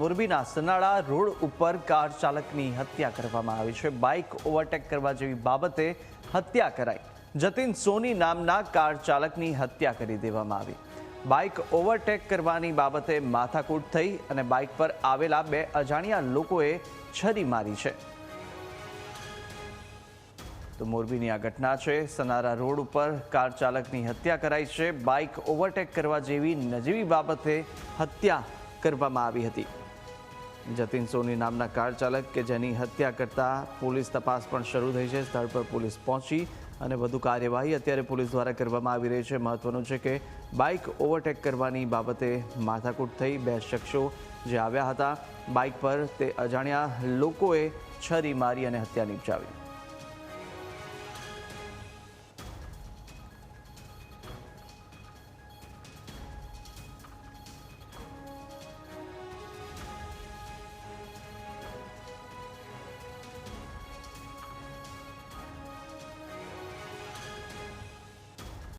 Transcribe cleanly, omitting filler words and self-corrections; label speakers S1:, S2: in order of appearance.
S1: મોરબીના સનાળા રોડ ઉપર કાર ચાલકની હત્યા કરવામાં આવી છે। બાઇક ઓવરટેક કરવા જેવી બાબતે હત્યા કરાઈ। જતીન સોની નામના કાર ચાલકની હત્યા કરી દેવામાં આવી। બાઇક ઓવરટેક કરવાની બાબતે માથાકૂટ થઈ અને બાઇક પર આવેલા બે અજાણ્યા લોકોએ છરી મારી છે। તો મોરબીની આ ઘટના છે। સનારા રોડ ઉપર કાર ચાલકની હત્યા કરાઈ છે। બાઇક ઓવરટેક કરવા જેવી નજીવી બાબતે હત્યા કરવામાં આવી હતી। જતીન સોની નામના કાર ચાલક કે જેની હત્યા કરતા પોલીસ તપાસ પણ શરૂ થઈ છે। સ્થળ પર પોલીસ પહોંચી અને વધુ કાર્યવાહી અત્યારે પોલીસ દ્વારા કરવામાં આવી રહી છે। મહત્વનું છે કે બાઇક ઓવરટેક કરવાની બાબતે માથાકૂટ થઈ। બે શખ્સો જે આવ્યા હતા બાઇક પર તે અજાણ્યા લોકોએ છરી મારી અને હત્યા નિપજાવી।